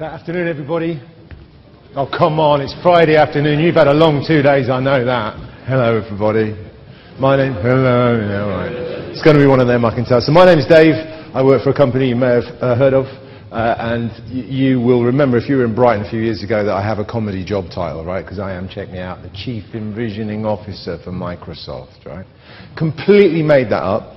Afternoon, everybody. Oh, come on, it's Friday afternoon. You've had a long 2 days, I know that. Hello, everybody. My name... Hello. Yeah, all right. It's going to be one of them, I can tell. So my name is Dave. I work for a company you may have heard of. And you will remember, if you were in Brighton a few years ago, that I have a comedy job title, right? Because I am, check me out, the Chief Envisioning Officer for Microsoft, right? Completely made that up.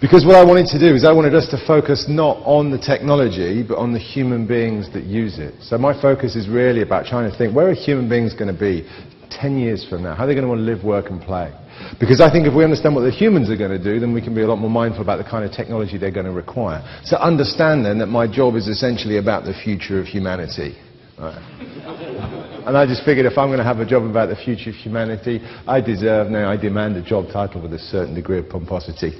Because what I wanted to do is I wanted us to focus not on the technology, but on the human beings that use it. So my focus is really about trying to think, where are human beings going to be 10 years from now? How are they going to want to live, work, and play? Because I think if we understand what the humans are going to do, then we can be a lot more mindful about the kind of technology they're going to require. So understand then that my job is essentially about the future of humanity. Right. And I just figured if I'm going to have a job about the future of humanity, I demand a job title with a certain degree of pomposity.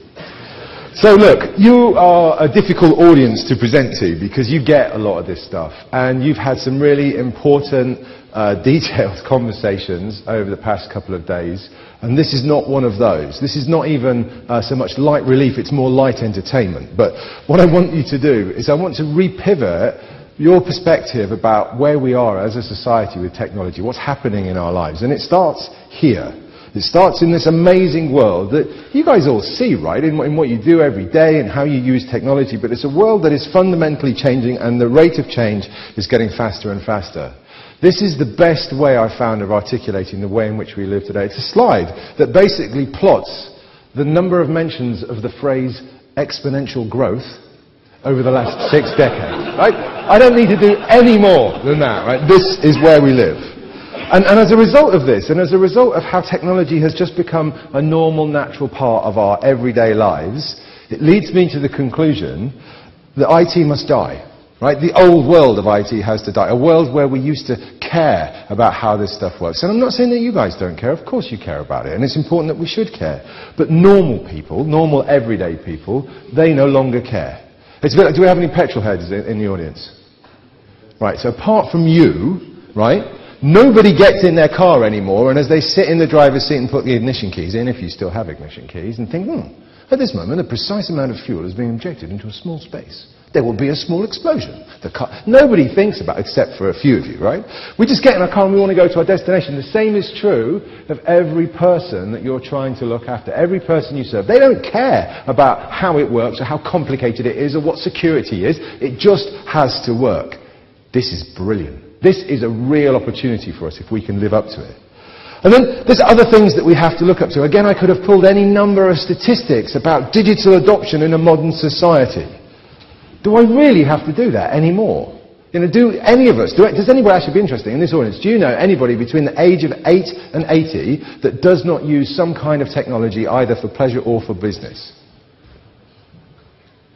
So look, you are a difficult audience to present to because you get a lot of this stuff and you've had some really important, detailed conversations over the past couple of days, and this is not one of those. This is not even so much light relief, it's more light entertainment. But what I want you to do is I want to repivot your perspective about where we are as a society with technology, what's happening in our lives, and it starts here. It starts in this amazing world that you guys all see, right, in what you do every day and how you use technology, but it's a world that is fundamentally changing and the rate of change is getting faster and faster. This is the best way I've found of articulating the way in which we live today. It's a slide that basically plots the number of mentions of the phrase exponential growth over the last 6 decades, right? I don't need to do any more than that, right? This is where we live. And as a result of this, and as a result of how technology has just become a normal, natural part of our everyday lives, it leads me to the conclusion that IT must die, right? The old world of IT has to die, a world where we used to care about how this stuff works. And I'm not saying that you guys don't care, of course you care about it, and it's important that we should care. But normal people, normal everyday people, they no longer care. It's a bit like, do we have any petrol heads in the audience? Right, so apart from you, right, nobody gets in their car anymore, and as they sit in the driver's seat and put the ignition keys in, if you still have ignition keys, and think, at this moment, a precise amount of fuel is being injected into a small space. There will be a small explosion. Nobody thinks about it, except for a few of you, right? We just get in our car and we want to go to our destination. The same is true of every person that you're trying to look after, every person you serve. They don't care about how it works or how complicated it is or what security is. It just has to work. This is brilliant. This is a real opportunity for us if we can live up to it. And then there's other things that we have to look up to. Again, I could have pulled any number of statistics about digital adoption in a modern society. Do I really have to do that anymore? You know, do any of us, does anybody actually be interested in this audience? Do you know anybody between the age of 8 and 80 that does not use some kind of technology either for pleasure or for business?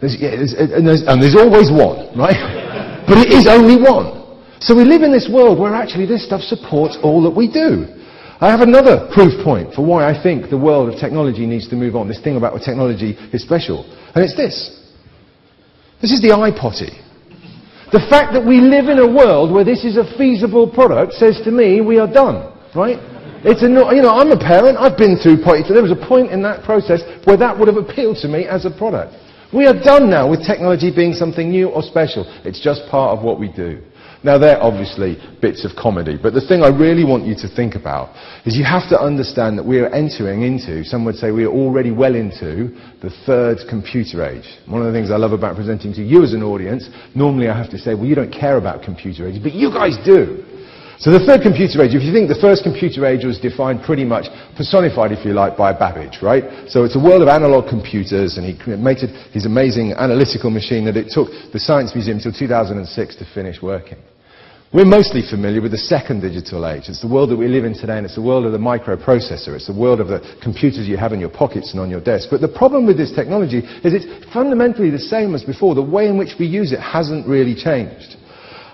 And there's always one, right? But it is only one. So we live in this world where actually this stuff supports all that we do. I have another proof point for why I think the world of technology needs to move on. This thing about what technology is special. And it's this. This is the iPotty. The fact that we live in a world where this is a feasible product says to me we are done, right? It's I'm a parent, I've been through potty. So there was a point in that process where that would have appealed to me as a product. We are done now with technology being something new or special. It's just part of what we do. Now, they're obviously bits of comedy, but the thing I really want you to think about is you have to understand that we are entering into, some would say we are already well into, the third computer age. One of the things I love about presenting to you as an audience, normally I have to say, well, you don't care about computer age, but you guys do. So the third computer age, if you think the first computer age was defined pretty much, personified if you like, by Babbage, right? So it's a world of analog computers, and he created his amazing analytical machine that it took the Science Museum until 2006 to finish working. We're mostly familiar with the second digital age. It's the world that we live in today, and it's the world of the microprocessor. It's the world of the computers you have in your pockets and on your desk. But the problem with this technology is it's fundamentally the same as before. The way in which we use it hasn't really changed.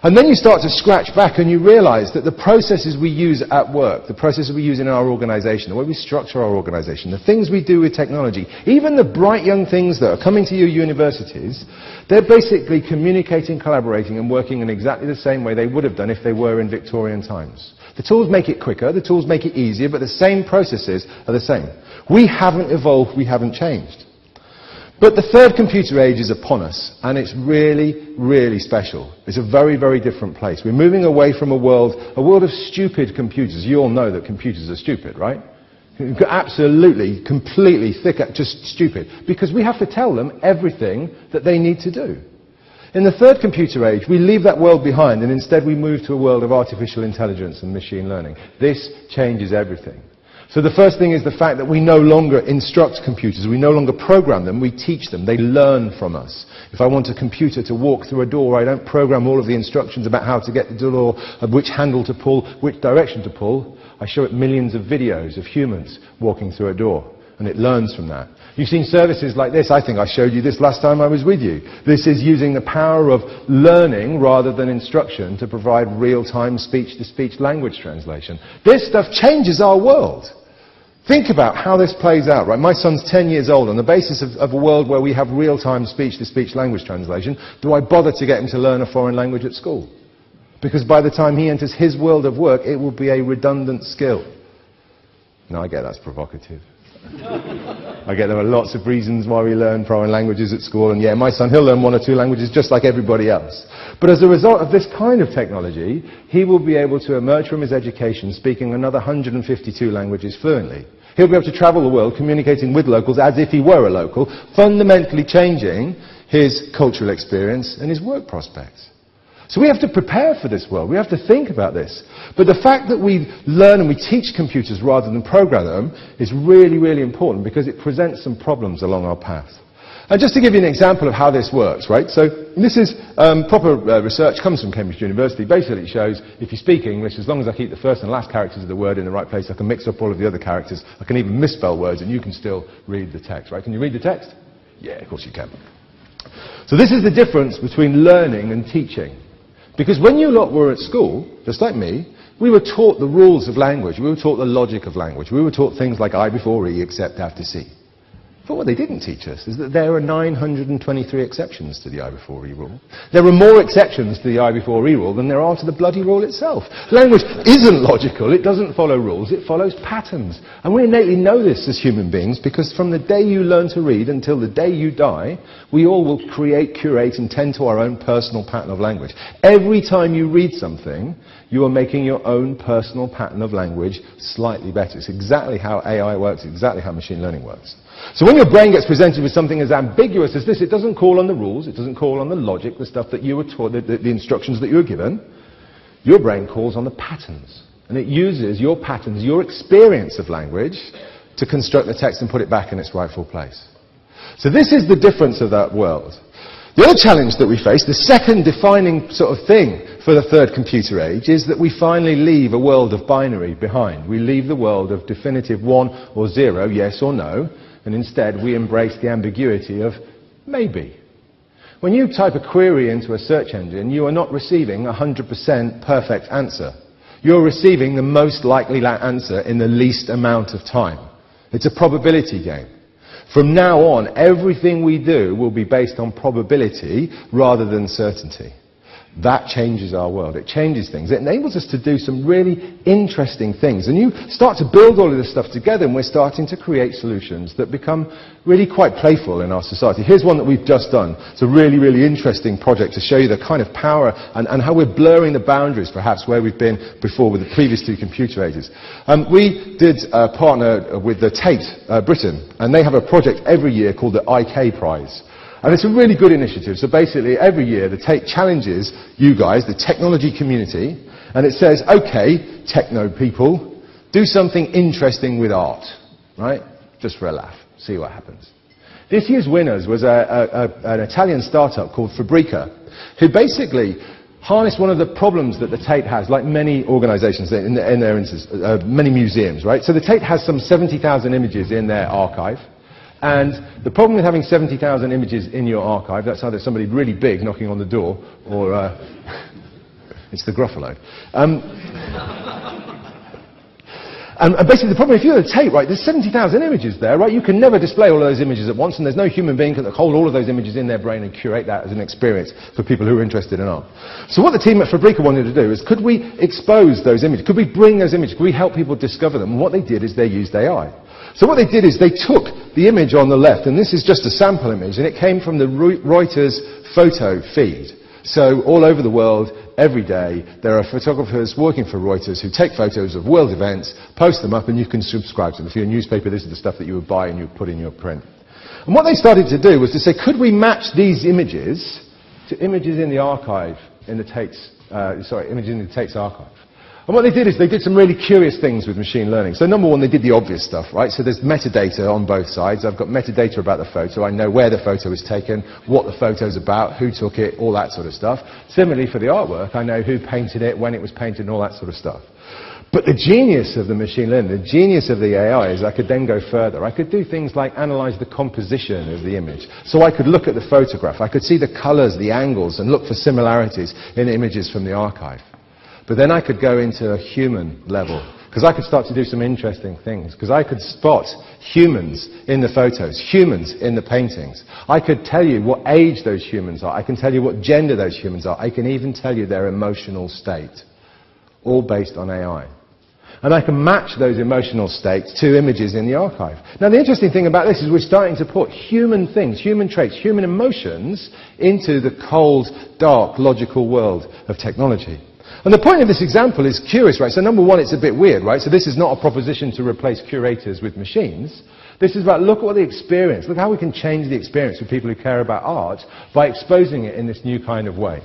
And then you start to scratch back and you realize that the processes we use at work, the processes we use in our organization, the way we structure our organization, the things we do with technology, even the bright young things that are coming to your universities, they're basically communicating, collaborating and working in exactly the same way they would have done if they were in Victorian times. The tools make it quicker, the tools make it easier, but the same processes are the same. We haven't evolved, we haven't changed. But the third computer age is upon us, and it's really, really special. It's a very, very different place. We're moving away from a world of stupid computers. You all know that computers are stupid, right? Absolutely, completely just stupid, because we have to tell them everything that they need to do. In the third computer age, we leave that world behind, and instead we move to a world of artificial intelligence and machine learning. This changes everything. So the first thing is the fact that we no longer instruct computers, we no longer program them, we teach them, they learn from us. If I want a computer to walk through a door, I don't program all of the instructions about how to get the door, which handle to pull, which direction to pull. I show it millions of videos of humans walking through a door, and it learns from that. You've seen services like this. I think I showed you this last time I was with you. This is using the power of learning rather than instruction to provide real-time speech-to-speech language translation. This stuff changes our world. Think about how this plays out, right? My son's 10 years old. On the basis of a world where we have real-time speech-to-speech language translation, do I bother to get him to learn a foreign language at school? Because by the time he enters his world of work, it will be a redundant skill. Now, I get that's provocative. I get there are lots of reasons why we learn foreign languages at school, and yeah, my son, he'll learn 1 or 2 languages just like everybody else. But as a result of this kind of technology, he will be able to emerge from his education speaking another 152 languages fluently. He'll be able to travel the world communicating with locals as if he were a local, fundamentally changing his cultural experience and his work prospects. So we have to prepare for this world. We have to think about this. But the fact that we learn and we teach computers rather than program them is really, really important, because it presents some problems along our path. And just to give you an example of how this works, right? So this is proper research, comes from Cambridge University. Basically it shows if you speak English, as long as I keep the first and last characters of the word in the right place, I can mix up all of the other characters. I can even misspell words, and you can still read the text, right? Can you read the text? Yeah, of course you can. So this is the difference between learning and teaching. Because when you lot were at school, just like me, we were taught the rules of language, we were taught the logic of language, we were taught things like I before E except after C. But what they didn't teach us is that there are 923 exceptions to the I before E rule. There are more exceptions to the I before E rule than there are to the bloody rule itself. Language isn't logical, it doesn't follow rules, it follows patterns. And we innately know this as human beings, because from the day you learn to read until the day you die, we all will create, curate and tend to our own personal pattern of language. Every time you read something, you are making your own personal pattern of language slightly better. It's exactly how AI works, exactly how machine learning works. So when your brain gets presented with something as ambiguous as this, it doesn't call on the rules, it doesn't call on the logic, the stuff that you were taught, the instructions that you were given. Your brain calls on the patterns. And it uses your patterns, your experience of language, to construct the text and put it back in its rightful place. So this is the difference of that world. The other challenge that we face, the second defining sort of thing for the third computer age, is that we finally leave a world of binary behind. We leave the world of definitive 1 or 0, yes or no, and instead we embrace the ambiguity of maybe. When you type a query into a search engine, you are not receiving a 100% perfect answer. You're receiving the most likely answer in the least amount of time. It's a probability game. From now on, everything we do will be based on probability rather than certainty. That changes our world. It changes things. It enables us to do some really interesting things. And you start to build all of this stuff together, and we're starting to create solutions that become really quite playful in our society. Here's one that we've just done. It's a really, really interesting project to show you the kind of power and how we're blurring the boundaries, perhaps, where we've been before with the previous 2 computer ages. We did partner with the Tate Britain, and they have a project every year called the IK Prize. And it's a really good initiative. So basically, every year, the Tate challenges you guys, the technology community, and it says, okay, techno people, do something interesting with art, right? Just for a laugh. See what happens. This year's winners was an Italian startup called Fabrica, who basically harnessed one of the problems that the Tate has, like many organizations in their instance, many museums, right? So the Tate has some 70,000 images in their archive. And the problem with having 70,000 images in your archive, that's either somebody really big knocking on the door, or it's the Gruffalo. And basically the problem, if you have a tape, right, there's 70,000 images there, right? You can never display all of those images at once, and there's no human being that can hold all of those images in their brain and curate that as an experience for people who are interested in art. So what the team at Fabrica wanted to do is, could we expose those images? Could we bring those images? Could we help people discover them? And what they did is they used AI. So what they did is they took the image on the left, and this is just a sample image, and it came from the Reuters photo feed. So all over the world, every day, there are photographers working for Reuters who take photos of world events, post them up, and you can subscribe to them. If you're a newspaper, this is the stuff that you would buy and you would put in your print. And what they started to do was to say, could we match these images to images in the archive, in the Tate's, images in the Tate's archive? And what they did is they did some really curious things with machine learning. So number one, they did the obvious stuff, right? So there's metadata on both sides. I've got metadata about the photo. I know where the photo was taken, what the photo's about, who took it, all that sort of stuff. Similarly for the artwork, I know who painted it, when it was painted, and all that sort of stuff. But the genius of the machine learning, the genius of the AI is I could then go further. I could do things like analyze the composition of the image. So I could look at the photograph. I could see the colors, the angles, and look for similarities in images from the archive. But then I could go into a human level, because I could start to do some interesting things, because I could spot humans in the photos, humans in the paintings. I could tell you what age those humans are. I can tell you what gender those humans are. I can even tell you their emotional state, all based on AI. And I can match those emotional states to images in the archive. Now the interesting thing about this is we're starting to put human things, human traits, human emotions into the cold, dark, logical world of technology. And the point of this example is curious, right? So number one, it's a bit weird, right? So this is not a proposition to replace curators with machines. This is about look at what the experience, look how we can change the experience for people who care about art by exposing it in this new kind of way.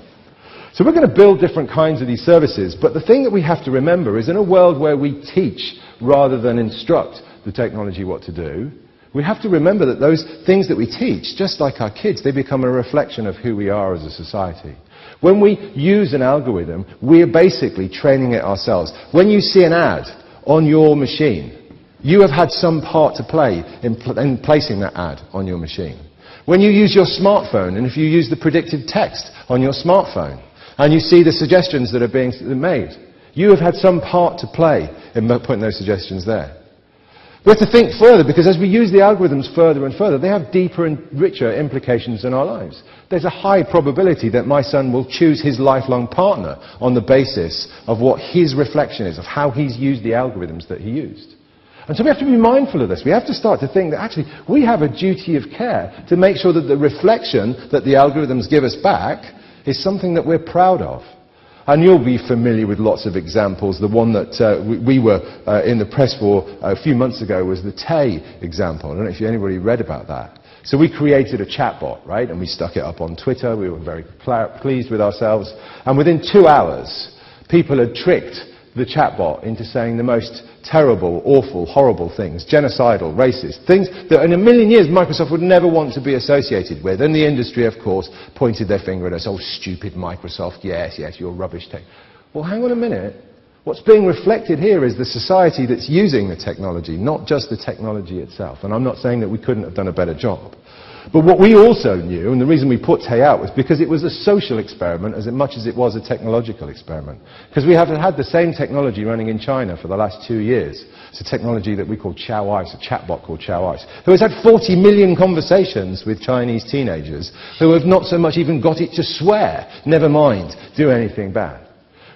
So we're going to build different kinds of these services, but the thing that we have to remember is in a world where we teach rather than instruct the technology what to do, we have to remember that those things that we teach, just like our kids, they become a reflection of who we are as a society. When we use an algorithm, we are basically training it ourselves. When you see an ad on your machine, you have had some part to play in placing that ad on your machine. When you use your smartphone, and if you use the predictive text on your smartphone, and you see the suggestions that are being made, you have had some part to play in putting those suggestions there. We have to think further, because as we use the algorithms further and further, they have deeper and richer implications in our lives. There's a high probability that my son will choose his lifelong partner on the basis of what his reflection is, of how he's used the algorithms that he used. And so we have to be mindful of this. We have to start to think that actually we have a duty of care to make sure that the reflection that the algorithms give us back is something that we're proud of. And you'll be familiar with lots of examples. The one that we were in the press for a few months ago was the Tay example. I don't know if anybody read about that. So we created a chatbot, right? And we stuck it up on Twitter. We were very pleased with ourselves. And within 2 hours, people had tricked the chatbot into saying the most terrible, awful, horrible things, genocidal, racist, things that in a million years Microsoft would never want to be associated with. And the industry, of course, pointed their finger at us, oh, stupid Microsoft, yes, yes, you're rubbish tech. Well, hang on a minute. What's being reflected here is the society that's using the technology, not just the technology itself. And I'm not saying that we couldn't have done a better job. But what we also knew, and the reason we put Tay out, was because it was a social experiment as much as it was a technological experiment. Because we have had the same technology running in China for the last 2 years. It's a technology that we call Chow Ice, a chatbot called Chow Ice, who has had 40 million conversations with Chinese teenagers who have not so much even got it to swear, never mind do anything bad.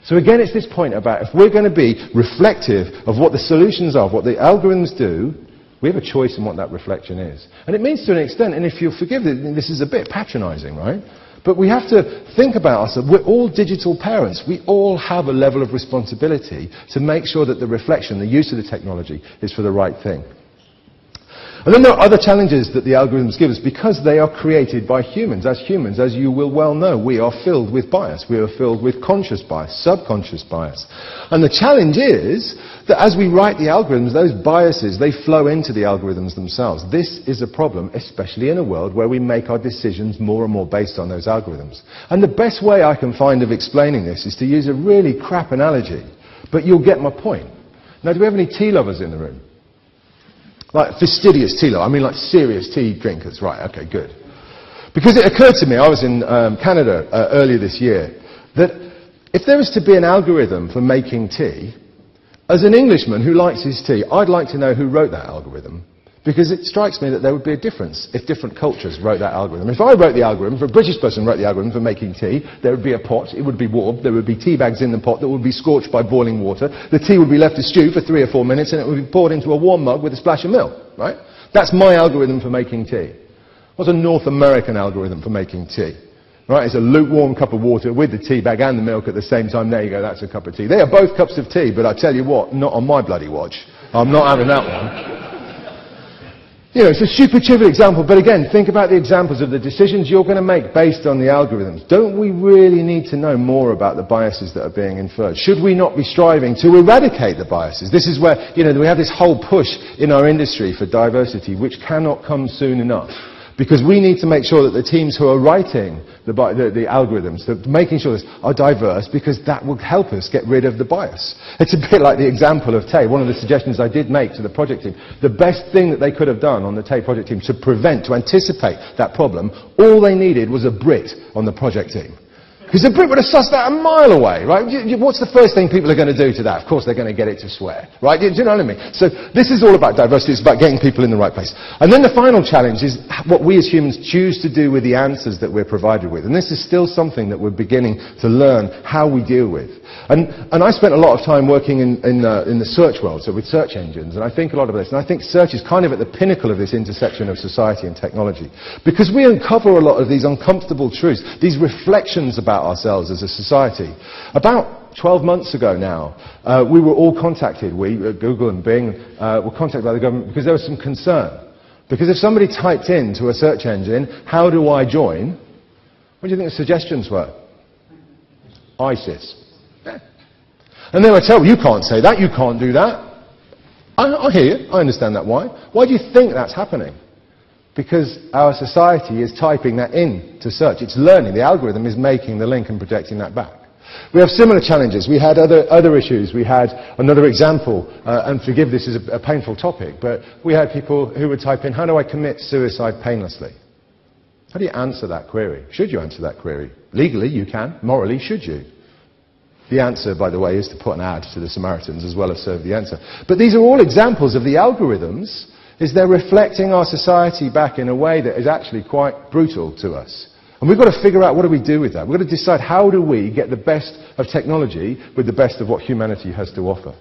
So again, it's this point about if we're going to be reflective of what the solutions are, what the algorithms do, we have a choice in what that reflection is. And it means to an extent, and if you'll forgive this is a bit patronizing, right? But we have to think about ourselves. We're all digital parents. We all have a level of responsibility to make sure that the reflection, the use of the technology, is for the right thing. And then there are other challenges that the algorithms give us because they are created by humans. As you will well know, we are filled with bias. We are filled with conscious bias, subconscious bias. And the challenge is that as we write the algorithms, those biases, they flow into the algorithms themselves. This is a problem, especially in a world where we make our decisions more and more based on those algorithms. And the best way I can find of explaining this is to use a really crap analogy, but you'll get my point. Now, do we have any tea lovers in the room? Like fastidious tea lovers, I mean like serious tea drinkers. Right, okay, good. Because it occurred to me, I was in Canada earlier this year, that if there was to be an algorithm for making tea, As an Englishman who likes his tea, I'd like to know who wrote that algorithm. Because it strikes me that there would be a difference if different cultures wrote that algorithm. If I wrote the algorithm, if a British person wrote the algorithm for making tea, there would be a pot, it would be warmed, there would be tea bags in the pot that would be scorched by boiling water, the tea would be left to stew for 3 or 4 minutes, and it would be poured into a warm mug with a splash of milk, right? That's my algorithm for making tea. What's a North American algorithm for making tea? Right, it's a lukewarm cup of water with the tea bag and the milk at the same time. There you go, that's a cup of tea. They are both cups of tea, but I tell you what, not on my bloody watch. I'm not having that one. You know, it's a stupid example, but again, think about the examples of the decisions you're going to make based on the algorithms. Don't we really need to know more about the biases that are being inferred? Should we not be striving to eradicate the biases? This is where, you know, we have this whole push in our industry for diversity, which cannot come soon enough. Because we need to make sure that the teams who are writing the algorithms, making sure this are diverse, because that will help us get rid of the bias. It's a bit like the example of TAE. One of the suggestions I did make to the project team, the best thing that they could have done on the TAE project team to anticipate that problem, all they needed was a Brit on the project team. Because the Brit would have sussed that a mile away, right? What's the first thing people are going to do to that? Of course, they're going to get it to swear, right? Do you know what I mean? So this is all about diversity. It's about getting people in the right place. And then the final challenge is what we as humans choose to do with the answers that we're provided with. And this is still something that we're beginning to learn how we deal with. And I spent a lot of time working in the search world, so with search engines, and I think a lot of this. And I think search is kind of at the pinnacle of this intersection of society and technology. Because we uncover a lot of these uncomfortable truths, these reflections about ourselves as a society. About 12 months ago now, we were all contacted, Google and Bing, were contacted by the government because there was some concern. Because if somebody typed into a search engine, how do I join? What do you think the suggestions were? ISIS. Yeah. And they would tell you can't say that, you can't do that. I hear you, I understand that. Why? Why do you think that's happening? Because our society is typing that in to search. It's learning. The algorithm is making the link and projecting that back. We have similar challenges. We had other issues. We had another example, and forgive this is a painful topic, but we had people who would type in, how do I commit suicide painlessly? How do you answer that query? Should you answer that query? Legally, you can. Morally, should you? The answer, by the way, is to put an ad to the Samaritans as well as serve the answer. But these are all examples of the algorithms, is they're reflecting our society back in a way that is actually quite brutal to us. And we've got to figure out what do we do with that. We've got to decide how do we get the best of technology with the best of what humanity has to offer.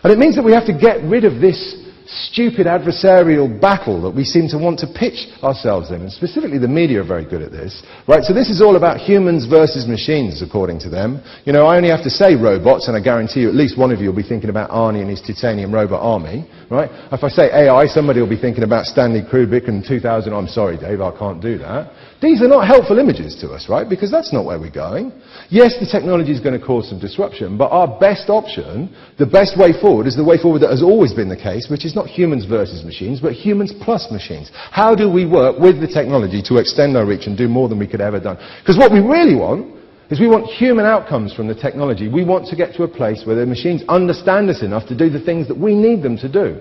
And it means that we have to get rid of this stupid adversarial battle that we seem to want to pitch ourselves in. And specifically the media are very good at this. Right? So this is all about humans versus machines, according to them. You know, I only have to say robots, and I guarantee you at least one of you will be thinking about Arnie and his titanium robot army. Right? If I say AI, somebody will be thinking about Stanley Kubrick and 2000. I'm sorry, Dave, I can't do that. These are not helpful images to us, right? Because that's not where we're going. Yes, the technology is going to cause some disruption, but our best option, the best way forward, is the way forward that has always been the case, which is not humans versus machines, but humans plus machines. How do we work with the technology to extend our reach and do more than we could ever done? Because what we really want is we want human outcomes from the technology. We want to get to a place where the machines understand us enough to do the things that we need them to do.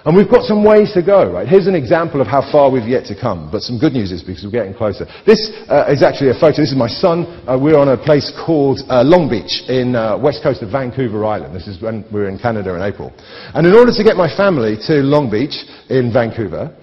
And we've got some ways to go, right? Here's an example of how far we've yet to come, but some good news is because we're getting closer. This is actually a photo. This is my son. We're on a place called Long Beach in west coast of Vancouver Island. This is when we were in Canada in April. And in order to get my family to Long Beach in Vancouver,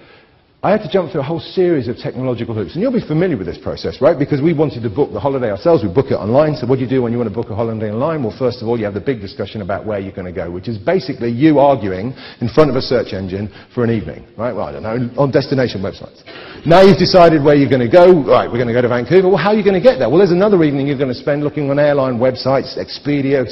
I had to jump through a whole series of technological hoops. And you'll be familiar with this process, right? Because we wanted to book the holiday ourselves. We book it online. So what do you do when you want to book a holiday online? Well, first of all, you have the big discussion about where you're going to go, which is basically you arguing in front of a search engine for an evening, right? Well, I don't know, on destination websites. Now you've decided where you're going to go. Right, we're going to go to Vancouver. Well, how are you going to get there? Well, there's another evening you're going to spend looking on airline websites, Expedia,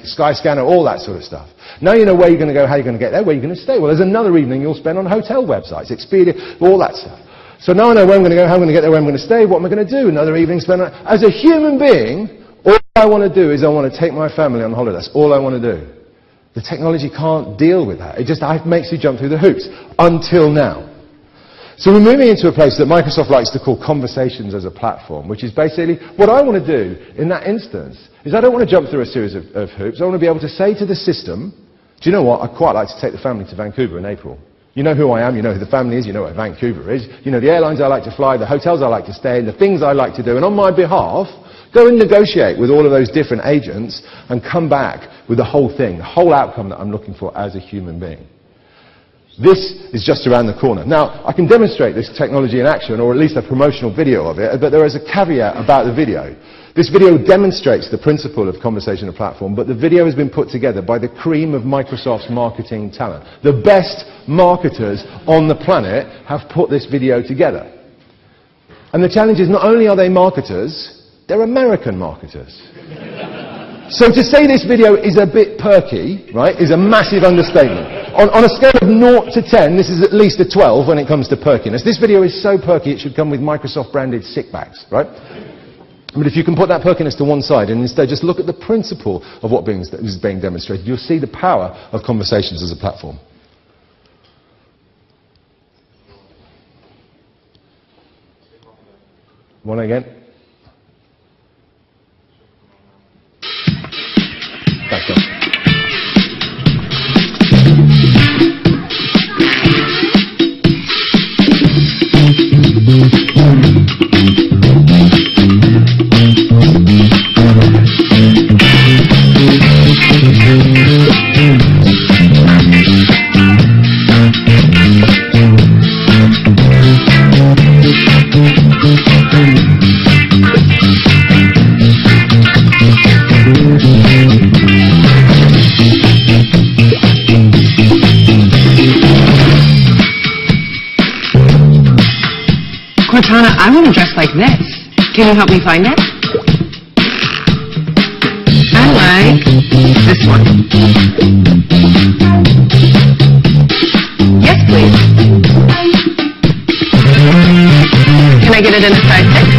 Skyscanner, all that sort of stuff. Now you know where you're going to go, how you're going to get there, where you're going to stay. Well, there's another evening you'll spend on hotel websites, Expedia, all that stuff. So now I know where I'm going to go, how I'm going to get there, where I'm going to stay, what am I going to do. Another evening spent on... As a human being, all I want to do is I want to take my family on holiday. That's all I want to do. The technology can't deal with that. It just makes you jump through the hoops. Until now. So we're moving into a place that Microsoft likes to call conversations as a platform, which is basically what I want to do in that instance is I don't want to jump through a series of hoops. I want to be able to say to the system, do you know what, I'd quite like to take the family to Vancouver in April. You know who I am, you know who the family is, you know where Vancouver is, you know the airlines I like to fly, the hotels I like to stay in, the things I like to do, and on my behalf, Go and negotiate with all of those different agents and come back with the whole thing, the whole outcome that I'm looking for as a human being. This is just around the corner. Now, I can demonstrate this technology in action, or at least a promotional video of it, but there is a caveat about the video. This video demonstrates the principle of conversational platform, but the video has been put together by the cream of Microsoft's marketing talent. The best marketers on the planet have put this video together. And the challenge is not only are they marketers, they're American marketers. So to say this video is a bit perky, right, is a massive understatement. On a scale of 0 to 10, this is at least a 12 when it comes to perkiness. This video is so perky it should come with Microsoft-branded sick bags, right? But if you can put that perkiness to one side and instead just look at the principle of what is being demonstrated, you'll see the power of conversations as a platform. One again. Back up. Cortana, I want to dress like this. Can you help me find it? I like this one. Yes, please. Can I get it in a size 6?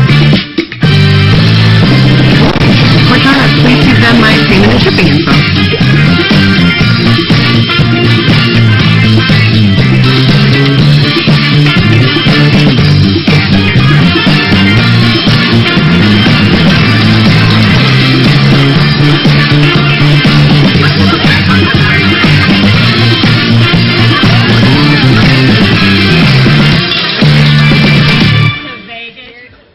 Cortana, please give them my payment and shipping info.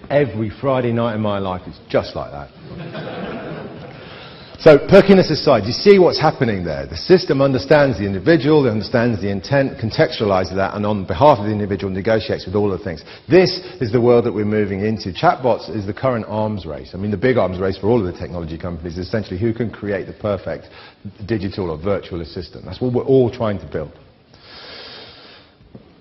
Every Friday night in my life is just like that. So, perkiness aside, you see what's happening there. The system understands the individual, it understands the intent, contextualizes that, and on behalf of the individual negotiates with all of the things. This is the world that we're moving into. Chatbots is the current arms race. I mean, the big arms race for all of the technology companies is essentially who can create the perfect digital or virtual assistant. That's what we're all trying to build.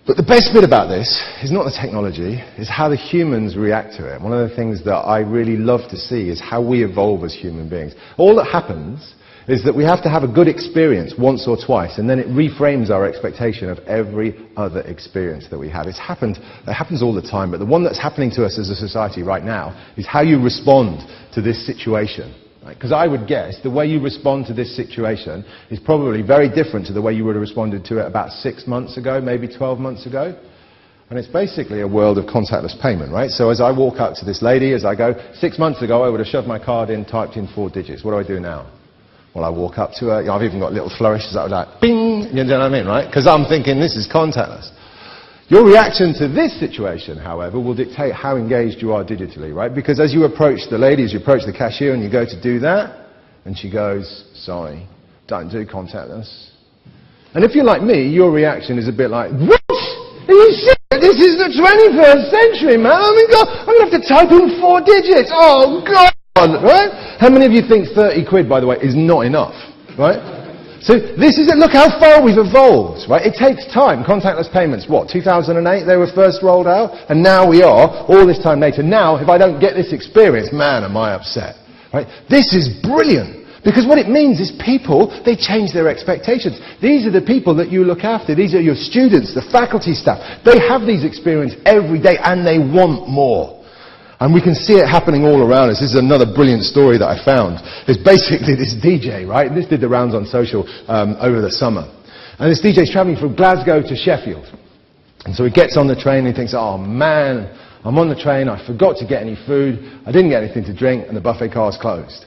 But the best bit about this is not the technology, it's how the humans react to it. One of the things that I really love to see is how we evolve as human beings. All that happens is that we have to have a good experience once or twice, and then it reframes our expectation of every other experience that we have. It happens all the time, but the one that's happening to us as a society right now is how you respond to this situation. Because I would guess the way you respond to this situation is probably very different to the way you would have responded to it about 6 months ago, maybe 12 months ago. And it's basically a world of contactless payment, right? So as I walk up to this lady, as I go, 6 months ago I would have shoved my card in, typed in 4 digits. What do I do now? Well, I walk up to her, I've even got little flourishes that are like, bing, you know what I mean, right? Because I'm thinking this is contactless. Your reaction to this situation, however, will dictate how engaged you are digitally, right? Because as you approach the lady, as you approach the cashier and you go to do that, and she goes, sorry, don't do contactless. And if you're like me, your reaction is a bit like, what? Are you serious? This is the 21st century, man. I mean, God, I'm going to have to type in 4 digits. Oh, God, right? How many of you think 30 quid, by the way, is not enough, right? So this is it. Look how far we've evolved, right? It takes time. Contactless payments, what, 2008 they were first rolled out? And now we are, all this time later. Now, if I don't get this experience, man, am I upset, right? This is brilliant. Because what it means is people, they change their expectations. These are the people that you look after. These are your students, the faculty staff. They have these experiences every day and they want more. And we can see it happening all around us. This is another brilliant story that I found. It's basically this DJ, right? This did the rounds on social over the summer. And this DJ's traveling from Glasgow to Sheffield. And so he gets on the train and he thinks, oh man, I'm on the train, I forgot to get any food, I didn't get anything to drink, and the buffet car's closed.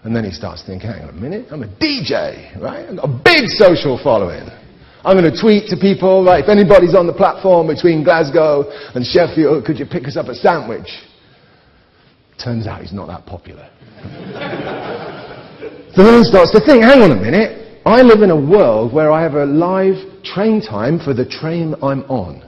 And then he starts thinking, hang on a minute, I'm a DJ, right? I've got a big social following. I'm going to tweet to people, like, if anybody's on the platform between Glasgow and Sheffield, could you pick us up a sandwich? Turns out he's not that popular. So then he starts to think, hang on a minute, I live in a world where I have a live train time for the train I'm on.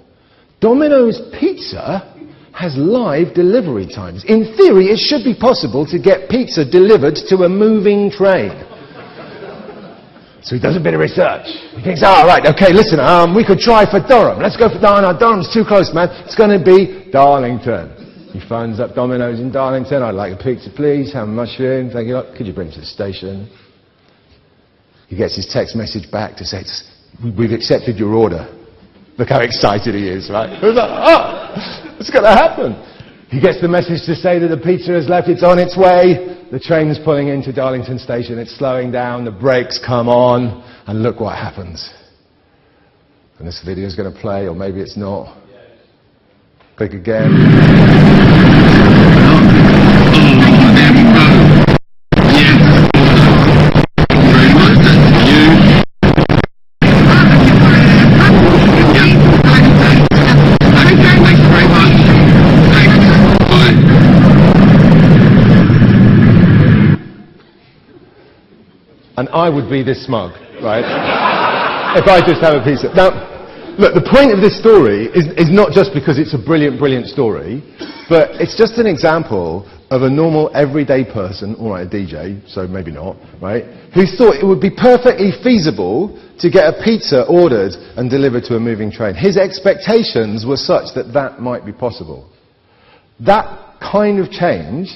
Domino's Pizza has live delivery times. In theory, it should be possible to get pizza delivered to a moving train. So he does a bit of research. He thinks, right, okay, listen, we could try for Durham. Let's go for Durham. No, Durham's too close, man. It's going to be Darlington. He phones up Domino's in Darlington. I'd like a pizza, please. Ham and mushroom. Thank you. Could you bring it to the station? He gets his text message back to say, we've accepted your order. Look how excited he is, right? He's like, what's going to happen? He gets the message to say that the pizza has left. It's on its way. The train's pulling into Darlington Station. It's slowing down. The brakes come on. And look what happens. And this video is going to play, or maybe it's not. Click again. And I would be this smug, right? If I just have a pizza. Now, look, the point of this story is not just because it's a brilliant, brilliant story, but it's just an example of a normal, everyday person, all right, a DJ, so maybe not, right, who thought it would be perfectly feasible to get a pizza ordered and delivered to a moving train. His expectations were such that that might be possible. That kind of change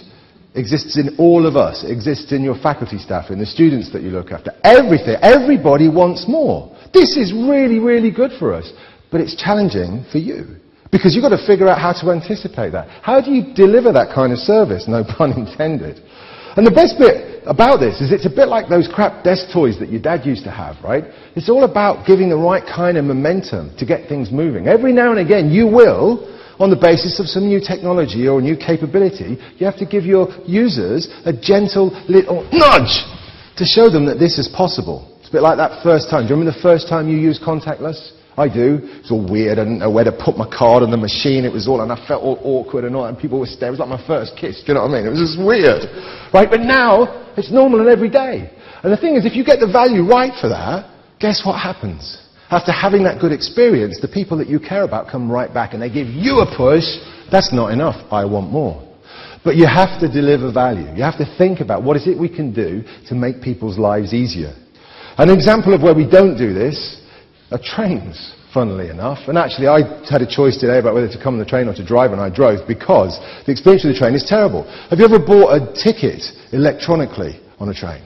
exists in all of us. It exists in your faculty staff, in the students that you look after. Everything. Everybody wants more. This is really, really good for us. But it's challenging for you. Because you've got to figure out how to anticipate that. How do you deliver that kind of service? No pun intended. And the best bit about this is it's a bit like those crap desk toys that your dad used to have, right? It's all about giving the right kind of momentum to get things moving. Every now and again you will, on the basis of some new technology or new capability, you have to give your users a gentle little nudge to show them that this is possible. It's a bit like that first time. Do you remember the first time you used contactless? I do. It's all weird. I didn't know where to put my card on the machine. It was all, and I felt all awkward and all, and people were staring. It was like my first kiss. Do you know what I mean? It was just weird. Right? But now, it's normal and every day. And the thing is, if you get the value right for that, guess what happens? After having that good experience, the people that you care about come right back and they give you a push. That's not enough. I want more. But you have to deliver value. You have to think about what is it we can do to make people's lives easier. An example of where we don't do this are trains, funnily enough. And actually, I had a choice today about whether to come on the train or to drive, and I drove because the experience of the train is terrible. Have you ever bought a ticket electronically on a train?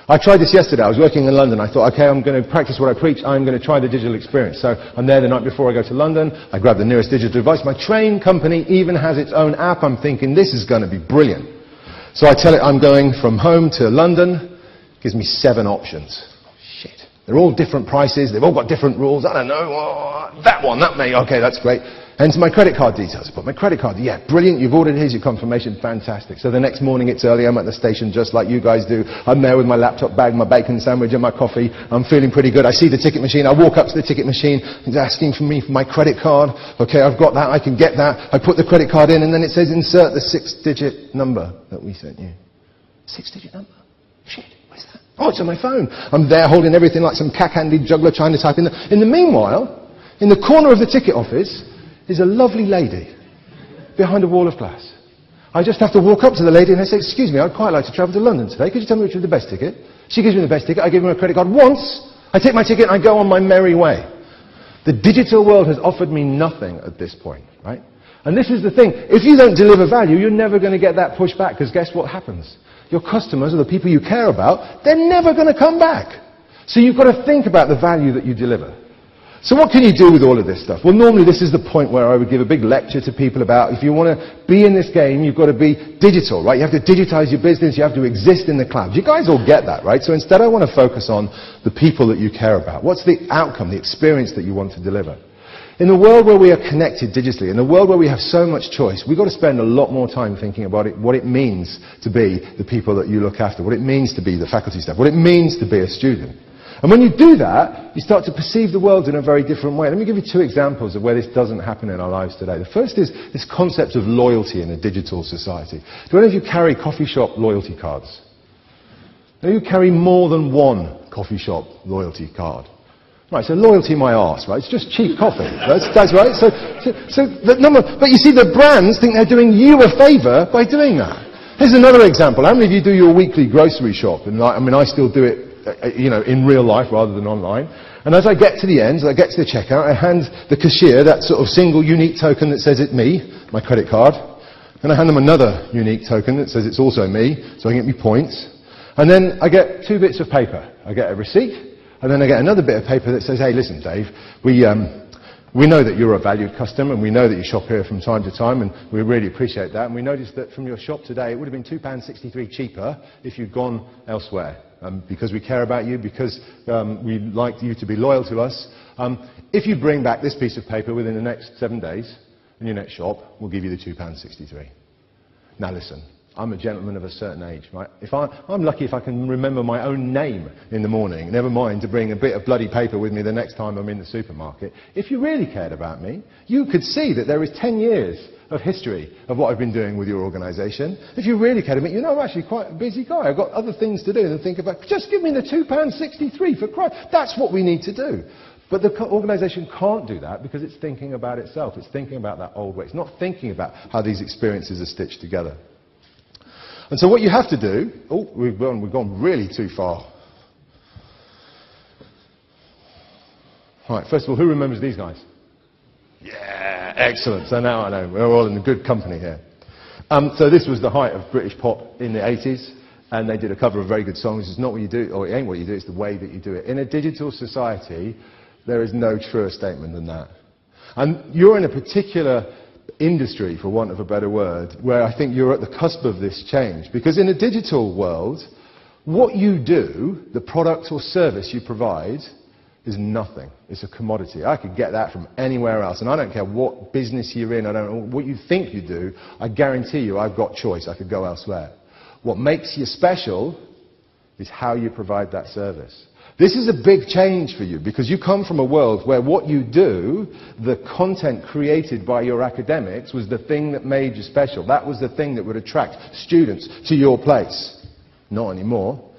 I tried this yesterday. I was working in London. I thought, okay, I'm going to practice what I preach. I'm going to try the digital experience. So I'm there the night before I go to London. I grab the nearest digital device. My train company even has its own app. I'm thinking, this is going to be brilliant. So I tell it I'm going from home to London. It gives me 7 options. Shit. They're all different prices. They've all got different rules. I don't know. Oh, that one, that may. Okay, that's great. Enter my credit card details. Put my credit card. Yeah, brilliant. You've ordered. Here's your confirmation. Fantastic. So the next morning it's early. I'm at the station just like you guys do. I'm there with my laptop bag, my bacon sandwich and my coffee. I'm feeling pretty good. I see the ticket machine. I walk up to the ticket machine. It's asking for me for my credit card. Okay, I've got that. I can get that. I put the credit card in and then it says insert the 6-digit number that we sent you. 6-digit number? Shit. Where's that? Oh, it's on my phone. I'm there holding everything like some cack-handed juggler trying to type in. In the meanwhile, in the corner of the ticket office, is a lovely lady behind a wall of glass. I just have to walk up to the lady and I say, excuse me, I'd quite like to travel to London today. Could you tell me which is the best ticket? She gives me the best ticket. I give her a credit card once. I take my ticket and I go on my merry way. The digital world has offered me nothing at this point, right? And this is the thing. If you don't deliver value, you're never going to get that push back because guess what happens? Your customers or the people you care about, they're never going to come back. So you've got to think about the value that you deliver. So what can you do with all of this stuff? Well, normally this is the point where I would give a big lecture to people about if you want to be in this game, you've got to be digital, right? You have to digitize your business, you have to exist in the cloud. You guys all get that, right? So instead I want to focus on the people that you care about. What's the outcome, the experience that you want to deliver? In the world where we are connected digitally, in the world where we have so much choice, we've got to spend a lot more time thinking about it, what it means to be the people that you look after, what it means to be the faculty staff, what it means to be a student. And when you do that, you start to perceive the world in a very different way. Let me give you 2 examples of where this doesn't happen in our lives today. The first is this concept of loyalty in a digital society. Do any of you carry coffee shop loyalty cards? Do you carry more than one coffee shop loyalty card? Right, so loyalty my arse, right? It's just cheap coffee. That's right. So the number, but you see, the brands think they're doing you a favour by doing that. Here's another example. How many of you do your weekly grocery shop? And I still do it, in real life rather than online. And as I get to the end, as I get to the checkout, I hand the cashier that sort of single unique token that says it's me, my credit card. Then I hand them another unique token that says it's also me, so I can get me points. And then I get 2 bits of paper. I get a receipt, and then I get another bit of paper that says, hey, listen, Dave, we know that you're a valued customer, and we know that you shop here from time to time, and we really appreciate that. And we noticed that from your shop today, it would have been £2.63 cheaper if you'd gone elsewhere. Because we care about you, because we'd like you to be loyal to us. If you bring back this piece of paper within the next 7 days in your next shop, we'll give you the £2.63. Now listen, I'm a gentleman of a certain age, right? I'm lucky if I can remember my own name in the morning, never mind to bring a bit of bloody paper with me the next time I'm in the supermarket. If you really cared about me, you could see that there is 10 years of history of what I've been doing with your organisation. If you really cared about me, I'm actually quite a busy guy. I've got other things to do than think about, just give me the £2.63 for Christ. That's what we need to do. But the organisation can't do that because it's thinking about itself. It's thinking about that old way. It's not thinking about how these experiences are stitched together. And so what you have to do, we've gone really too far. Right, first of all, who remembers these guys? Yeah, excellent. So now I know, we're all in a good company here. So this was the height of British pop in the 80s, and they did a cover of very good songs. It's not what you do, or it ain't what you do, it's the way that you do it. In a digital society, there is no truer statement than that. And you're in a particular industry, for want of a better word, where I think you're at the cusp of this change. Because in a digital world, what you do, the product or service you provide, is nothing. It's a commodity. I could get that from anywhere else, and I don't care what business you're in, I don't know what you think you do, I guarantee you I've got choice, I could go elsewhere. What makes you special is how you provide that service. This is a big change for you, because you come from a world where what you do, the content created by your academics, was the thing that made you special. That was the thing that would attract students to your place. Not anymore.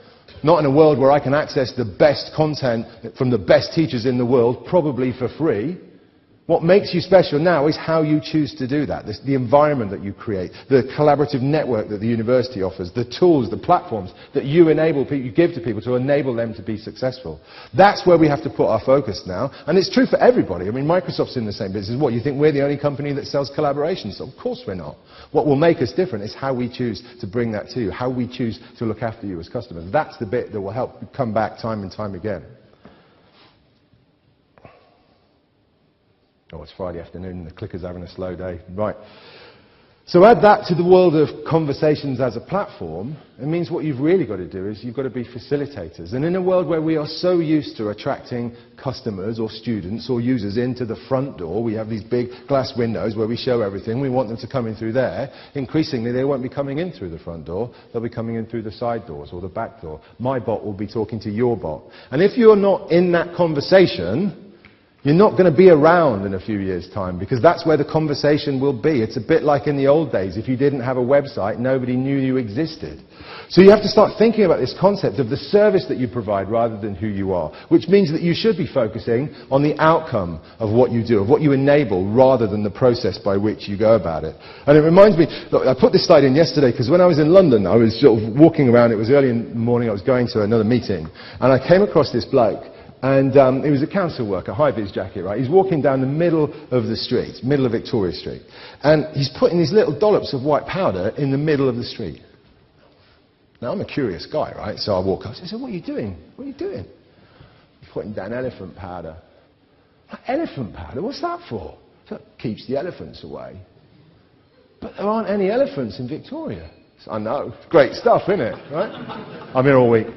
Not in a world where I can access the best content from the best teachers in the world, probably for free. What makes you special now is how you choose to do that, the environment that you create, the collaborative network that the university offers, the tools, the platforms that you give to people to enable them to be successful. That's where we have to put our focus now, and it's true for everybody. I mean, Microsoft's in the same business. What, you think we're the only company that sells collaboration? So of course we're not. What will make us different is how we choose to bring that to you, how we choose to look after you as customers. That's the bit that will help you come back time and time again. Oh, it's Friday afternoon, the clicker's having a slow day. Right. So add that to the world of conversations as a platform, it means what you've really got to do is you've got to be facilitators. And in a world where we are so used to attracting customers or students or users into the front door, we have these big glass windows where we show everything, we want them to come in through there. Increasingly, they won't be coming in through the front door, they'll be coming in through the side doors or the back door. My bot will be talking to your bot. And if you're not in that conversation, you're not going to be around in a few years' time, because that's where the conversation will be. It's a bit like in the old days. If you didn't have a website, nobody knew you existed. So you have to start thinking about this concept of the service that you provide rather than who you are, which means that you should be focusing on the outcome of what you do, of what you enable, rather than the process by which you go about it. And it reminds me, look, I put this slide in yesterday because when I was in London, I was sort of walking around. It was early in the morning. I was going to another meeting, and I came across this bloke. And he was a council worker, high-vis jacket, right? He's walking down the middle of the street, middle of Victoria Street. And he's putting these little dollops of white powder in the middle of the street. Now, I'm a curious guy, right? So I walk up. I said, what are you doing? What are you doing? He's putting down elephant powder. Elephant powder? What's that for? So it keeps the elephants away. But there aren't any elephants in Victoria. So I know. Great stuff, isn't it? Right? I'm here all week.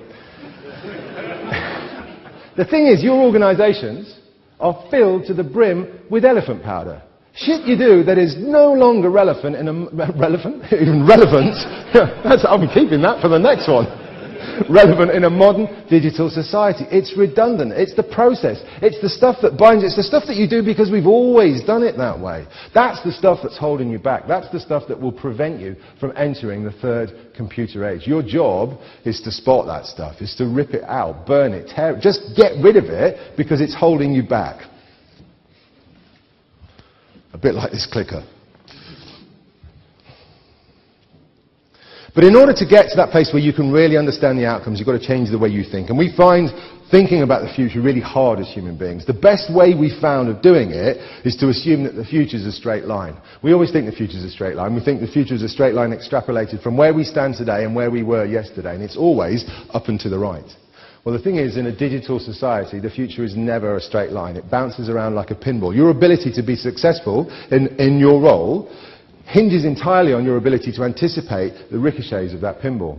The thing is, your organisations are filled to the brim with elephant powder. Shit you do that is no longer relevant, I'm keeping that for the next one. relevant in a modern digital society. It's redundant. It's the process. It's the stuff that binds. It's the stuff that you do because we've always done it that way. That's the stuff that's holding you back. That's the stuff that will prevent you from entering the third computer age. Your job is to spot that stuff, is to rip it out, burn it, tear it. Just get rid of it because it's holding you back. A bit like this clicker. But in order to get to that place where you can really understand the outcomes, you've got to change the way you think. And we find thinking about the future really hard as human beings. The best way we found of doing it is to assume that the future is a straight line. We always think the future is a straight line. We think the future is a straight line extrapolated from where we stand today and where we were yesterday. And it's always up and to the right. Well, the thing is, in a digital society, the future is never a straight line. It bounces around like a pinball. Your ability to be successful in your role hinges entirely on your ability to anticipate the ricochets of that pinball.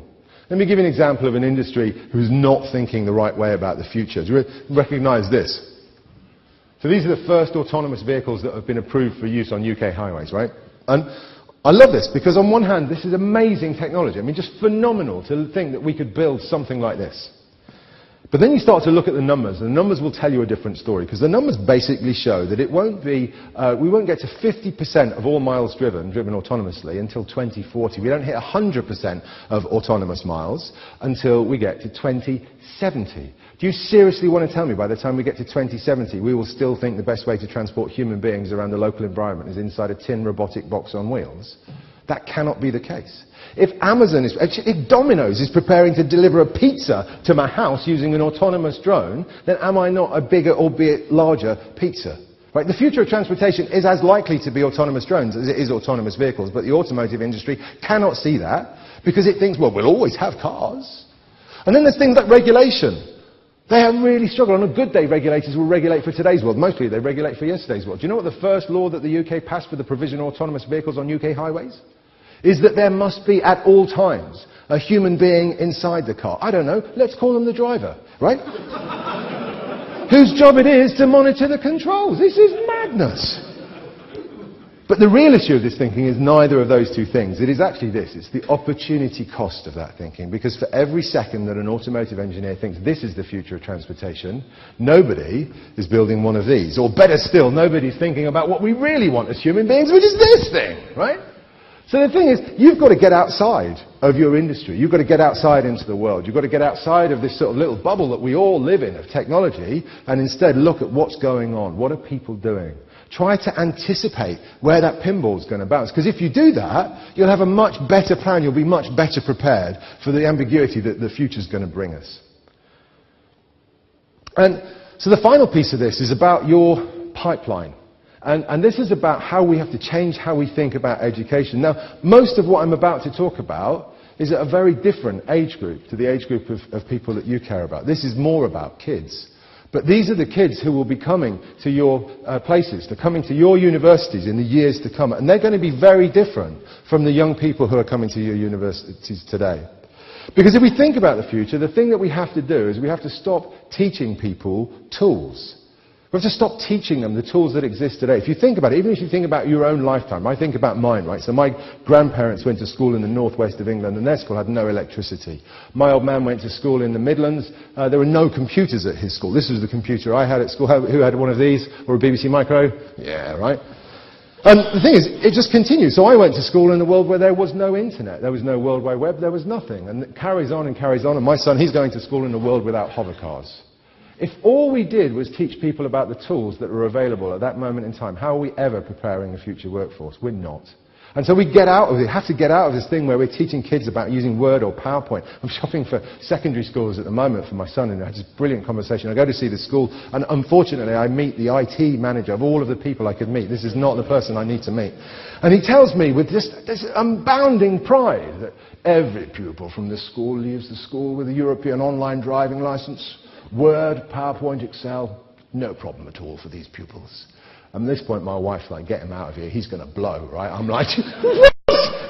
Let me give you an example of an industry who's not thinking the right way about the future. Do you recognize this? So these are the first autonomous vehicles that have been approved for use on UK highways, right? And I love this because on one hand, this is amazing technology. I mean, just phenomenal to think that we could build something like this. But then you start to look at the numbers, and the numbers will tell you a different story, because the numbers basically show that it won't be, we won't get to 50% of all miles driven autonomously until 2040. We don't hit 100% of autonomous miles until we get to 2070. Do you seriously want to tell me by the time we get to 2070 we will still think the best way to transport human beings around the local environment is inside a tin robotic box on wheels? That cannot be the case. If Domino's is preparing to deliver a pizza to my house using an autonomous drone, then am I not a bigger, albeit larger, pizza? Right? The future of transportation is as likely to be autonomous drones as it is autonomous vehicles, but the automotive industry cannot see that because it thinks, well, we'll always have cars. And then there's things like regulation. They have really struggled. On a good day, regulators will regulate for today's world. Mostly they regulate for yesterday's world. Do you know what the first law that the UK passed for the provision of autonomous vehicles on UK highways? Is that there must be at all times a human being inside the car. I don't know, let's call them the driver, right? Whose job it is to monitor the controls. This is madness. But the real issue of this thinking is neither of those two things. It is actually this. It's the opportunity cost of that thinking. Because for every second that an automotive engineer thinks this is the future of transportation, nobody is building one of these. Or better still, nobody's thinking about what we really want as human beings, which is this thing, right? So the thing is, you've got to get outside of your industry. You've got to get outside into the world. You've got to get outside of this sort of little bubble that we all live in of technology and instead look at what's going on. What are people doing? Try to anticipate where that pinball's going to bounce. Because if you do that, you'll have a much better plan. You'll be much better prepared for the ambiguity that the future's going to bring us. And so the final piece of this is about your pipeline. And this is about how we have to change how we think about education. Now, most of what I'm about to talk about is at a very different age group to the age group of people that you care about. This is more about kids. But these are the kids who will be coming to your places, they're coming to your universities in the years to come. And they're going to be very different from the young people who are coming to your universities today. Because if we think about the future, the thing that we have to do is we have to stop teaching people tools. We have to stop teaching them the tools that exist today. If you think about it, even if you think about your own lifetime, I think about mine, right? So my grandparents went to school in the northwest of England, and their school had no electricity. My old man went to school in the Midlands. There were no computers at his school. This was the computer I had at school. Who had one of these? Or a BBC Micro? Yeah, right? And the thing is, it just continues. So I went to school in a world where there was no internet. There was no World Wide Web. There was nothing. And it carries on and carries on. And my son, he's going to school in a world without hover cars. If all we did was teach people about the tools that were available at that moment in time, how are we ever preparing a future workforce? We're not. And so we have to get out of this thing where we're teaching kids about using Word or PowerPoint. I'm shopping for secondary schools at the moment for my son, and I had this brilliant conversation. I go to see the school, and unfortunately I meet the IT manager of all of the people I could meet. This is not the person I need to meet. And he tells me with this unbounding pride that every pupil from this school leaves the school with a European online driving license. Word, PowerPoint, Excel, no problem at all for these pupils. And at this point, my wife's like, get him out of here, he's going to blow, right? I'm like, what?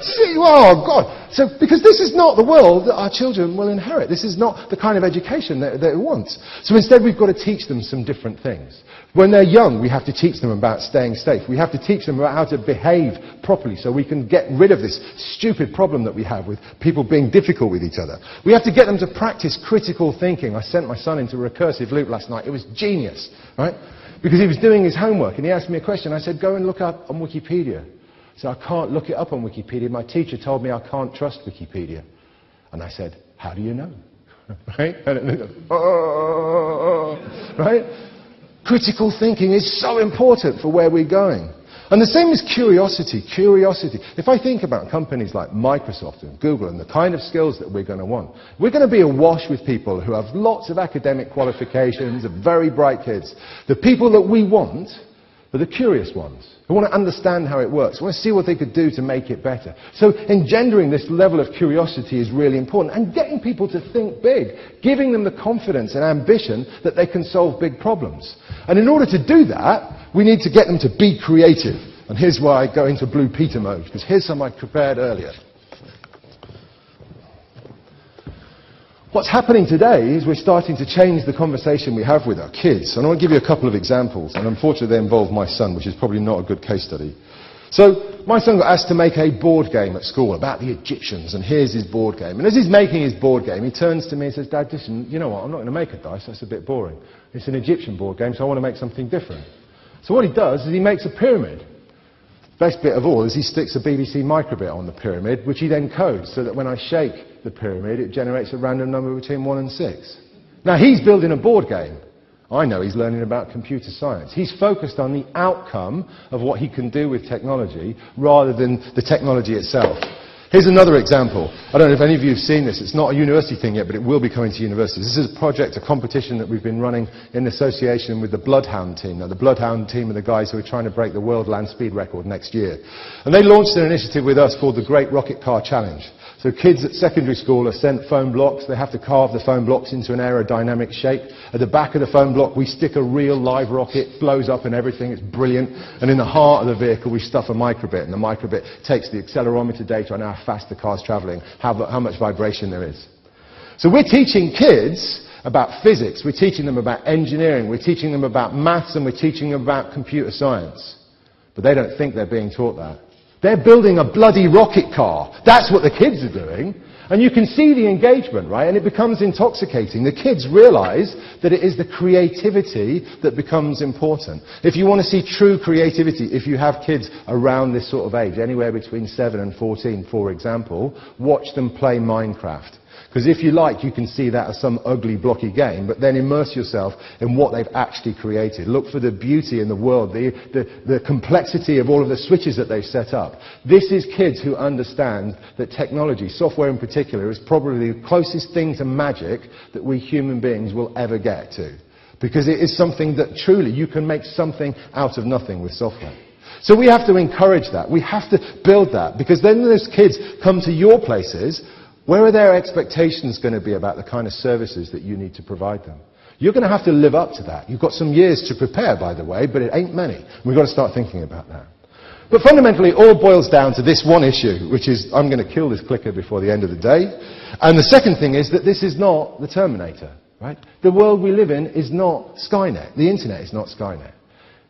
See, oh, God. So, because this is not the world that our children will inherit. This is not the kind of education that they want. So instead, we've got to teach them some different things. When they're young, we have to teach them about staying safe. We have to teach them about how to behave properly so we can get rid of this stupid problem that we have with people being difficult with each other. We have to get them to practice critical thinking. I sent my son into a recursive loop last night. It was genius, right? Because he was doing his homework and he asked me a question. I said, go and look up on Wikipedia. So I can't look it up on Wikipedia. My teacher told me I can't trust Wikipedia. And I said, how do you know? Right? Right? Critical thinking is so important for where we're going. And the same is curiosity. Curiosity. If I think about companies like Microsoft and Google and the kind of skills that we're going to want, we're going to be awash with people who have lots of academic qualifications, of very bright kids. The people that we want are the curious ones, who want to understand how it works, want to see what they could do to make it better. So engendering this level of curiosity is really important, and getting people to think big, giving them the confidence and ambition that they can solve big problems. And in order to do that, we need to get them to be creative. And here's why I go into Blue Peter mode, because here's some I prepared earlier. What's happening today is we're starting to change the conversation we have with our kids. And I want to give you a couple of examples, and unfortunately they involve my son, which is probably not a good case study. So my son got asked to make a board game at school about the Egyptians, and here's his board game. And as he's making his board game, he turns to me and says, Dad, listen, you know what, I'm not going to make a dice, that's a bit boring. It's an Egyptian board game, so I want to make something different. So what he does is he makes a pyramid. Best bit of all is he sticks a BBC microbit on the pyramid, which he then codes so that when I shake the pyramid, it generates a random number between 1 and 6. Now, he's building a board game. I know he's learning about computer science. He's focused on the outcome of what he can do with technology rather than the technology itself. Here's another example. I don't know if any of you have seen this. It's not a university thing yet, but it will be coming to universities. This is a project, a competition that we've been running in association with the Bloodhound team. Now, the Bloodhound team are the guys who are trying to break the world land speed record next year. And they launched an initiative with us called the Great Rocket Car Challenge. So kids at secondary school are sent foam blocks. They have to carve the foam blocks into an aerodynamic shape. At the back of the foam block, we stick a real live rocket, blows up and everything. It's brilliant. And in the heart of the vehicle, we stuff a microbit. And the microbit takes the accelerometer data on how fast the car's traveling, how much vibration there is. So we're teaching kids about physics. We're teaching them about engineering. We're teaching them about maths, and we're teaching them about computer science. But they don't think they're being taught that. They're building a bloody rocket car. That's what the kids are doing. And you can see the engagement, right? And it becomes intoxicating. The kids realize that it is the creativity that becomes important. If you want to see true creativity, if you have kids around this sort of age, anywhere between 7 and 14, for example, watch them play Minecraft. Because if you like, you can see that as some ugly, blocky game, but then immerse yourself in what they've actually created. Look for the beauty in the world, the complexity of all of the switches that they've set up. This is kids who understand that technology, software in particular, is probably the closest thing to magic that we human beings will ever get to. Because it is something that truly you can make something out of nothing with software. So we have to encourage that. We have to build that. Because then those kids come to your places. Where are their expectations going to be about the kind of services that you need to provide them? You're going to have to live up to that. You've got some years to prepare, by the way, but it ain't many. We've got to start thinking about that. But fundamentally, it all boils down to this one issue, which is, I'm going to kill this clicker before the end of the day. And the second thing is that this is not the Terminator, right? The world we live in is not Skynet. The internet is not Skynet.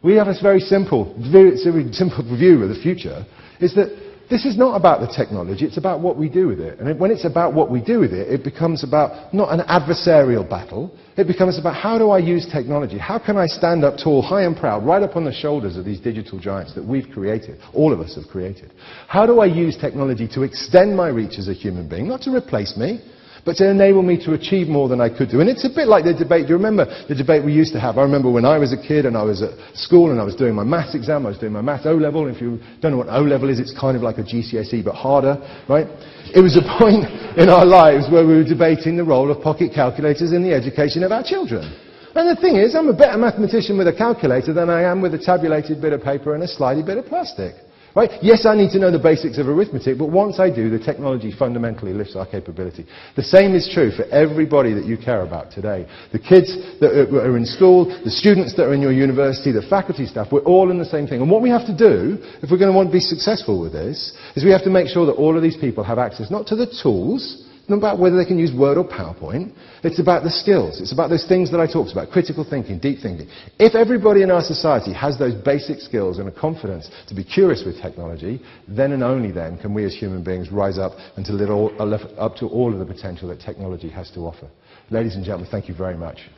We have a very simple view of the future, is that this is not about the technology, it's about what we do with it. And when it's about what we do with it, it becomes about not an adversarial battle, it becomes about how do I use technology? How can I stand up tall, high and proud, right up on the shoulders of these digital giants that we've created, all of us have created? How do I use technology to extend my reach as a human being, not to replace me, but to enable me to achieve more than I could do? And it's a bit like the debate. Do you remember the debate we used to have? I remember when I was a kid and I was at school and I was doing my maths exam, I was doing my maths O-level. If you don't know what O-level is, it's kind of like a GCSE but harder, right? It was a point in our lives where we were debating the role of pocket calculators in the education of our children. And the thing is, I'm a better mathematician with a calculator than I am with a tabulated bit of paper and a slidey bit of plastic. Right? Yes, I need to know the basics of arithmetic, but once I do, the technology fundamentally lifts our capability. The same is true for everybody that you care about today. The kids that are in school, the students that are in your university, the faculty staff, we're all in the same thing. And what we have to do, if we're going to want to be successful with this, is we have to make sure that all of these people have access not to the tools, not about whether they can use Word or PowerPoint. It's about the skills. It's about those things that I talked about, critical thinking, deep thinking. If everybody in our society has those basic skills and a confidence to be curious with technology, then and only then can we as human beings rise up and to live up to all of the potential that technology has to offer. Ladies and gentlemen, thank you very much.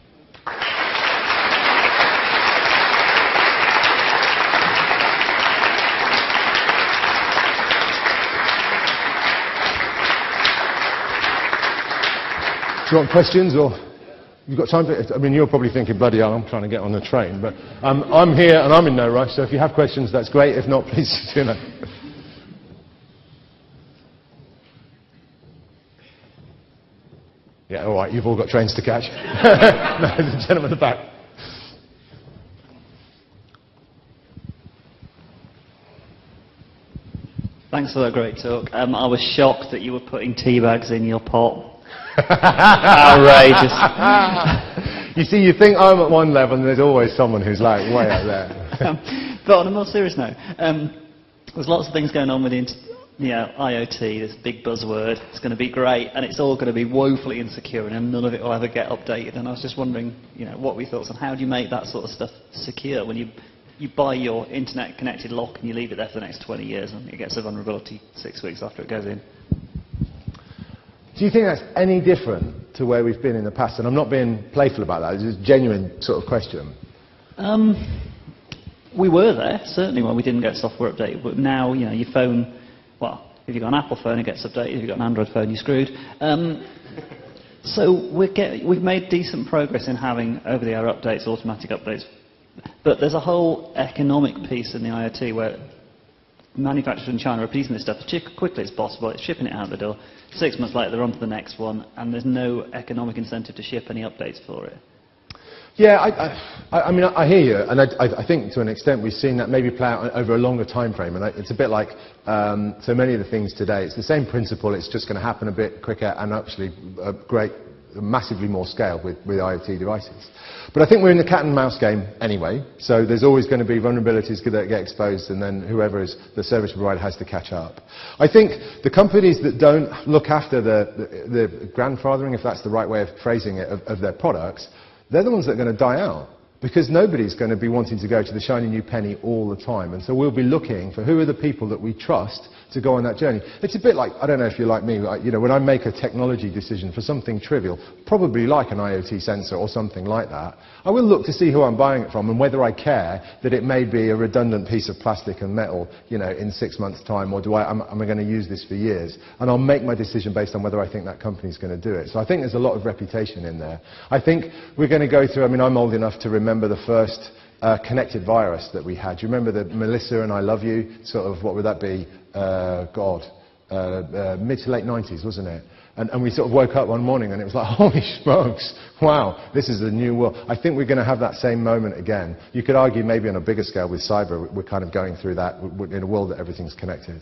Do you want questions, or you've got time to? I mean, you're probably thinking, bloody hell, I'm trying to get on the train. But I'm here and I'm in no rush, so if you have questions, that's great. If not, please, you know. Yeah, all right, you've all got trains to catch. No, the gentleman at the back. Thanks for that great talk. I was shocked that you were putting tea bags in your pot. Outrageous. You see, you think I'm at one level and there's always someone who's like way up there. But on a more serious note, there's lots of things going on with IoT, this big buzzword. It's going to be great, and it's all going to be woefully insecure, and none of it will ever get updated. And I was just wondering, what were your thoughts on how do you make that sort of stuff secure when you buy your internet-connected lock and you leave it there for the next 20 years and it gets a vulnerability 6 weeks after it goes in? Do you think that's any different to where we've been in the past? And I'm not being playful about that. It's a genuine sort of question. We were there, certainly, when we didn't get software updated. But now, your phone, well, if you've got an Apple phone, it gets updated. If you've got an Android phone, you're screwed. So we've made decent progress in having over-the-air updates, automatic updates. But there's a whole economic piece in the IoT where manufacturers in China are repeating this stuff as quickly as possible. It's shipping it out the door. 6 months later, they're on to the next one, and there's no economic incentive to ship any updates for it. Yeah, I mean, I hear you, and I think to an extent we've seen that maybe play out over a longer time frame, and it's a bit like so many of the things today. It's the same principle, it's just going to happen a bit quicker and actually massively more scale with IoT devices. But I think we're in the cat and mouse game anyway, so there's always going to be vulnerabilities that get exposed, and then whoever is the service provider has to catch up. I think the companies that don't look after the grandfathering, if that's the right way of phrasing it, of their products, they're the ones that are going to die out, because nobody's going to be wanting to go to the shiny new penny all the time. And so we'll be looking for who are the people that we trust to go on that journey. It's a bit like, I don't know if you're like me, when I make a technology decision for something trivial, probably like an IoT sensor or something like that, I will look to see who I'm buying it from and whether I care that it may be a redundant piece of plastic and metal, in 6 months' time, or am I going to use this for years? And I'll make my decision based on whether I think that company's going to do it. So I think there's a lot of reputation in there. I think we're going to go through, I'm old enough to remember the first connected virus that we had. Do you remember the Melissa and I Love You? Sort of, what would that be? Mid to late 90s, wasn't it? And we sort of woke up one morning and it was like, holy smokes, wow, this is a new world. I think we're going to have that same moment again. You could argue maybe on a bigger scale with cyber, we're kind of going through that in a world that everything's connected.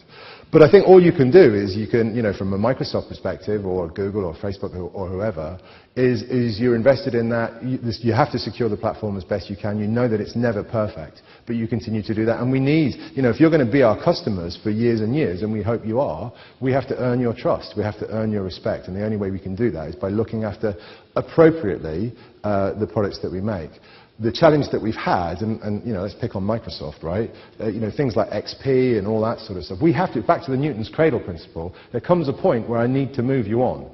But I think all you can do is you can, from a Microsoft perspective, or Google or Facebook or whoever, is you're invested in that. You have to secure the platform as best you can. You know that it's never perfect, but you continue to do that. And we need, if you're going to be our customers for years and years, and we hope you are, we have to earn your trust. We have to earn your respect. And the only way we can do that is by looking after appropriately the products that we make. The challenge that we've had, and let's pick on Microsoft, right? Things like XP and all that sort of stuff. We have to, back to the Newton's cradle principle, there comes a point where I need to move you on.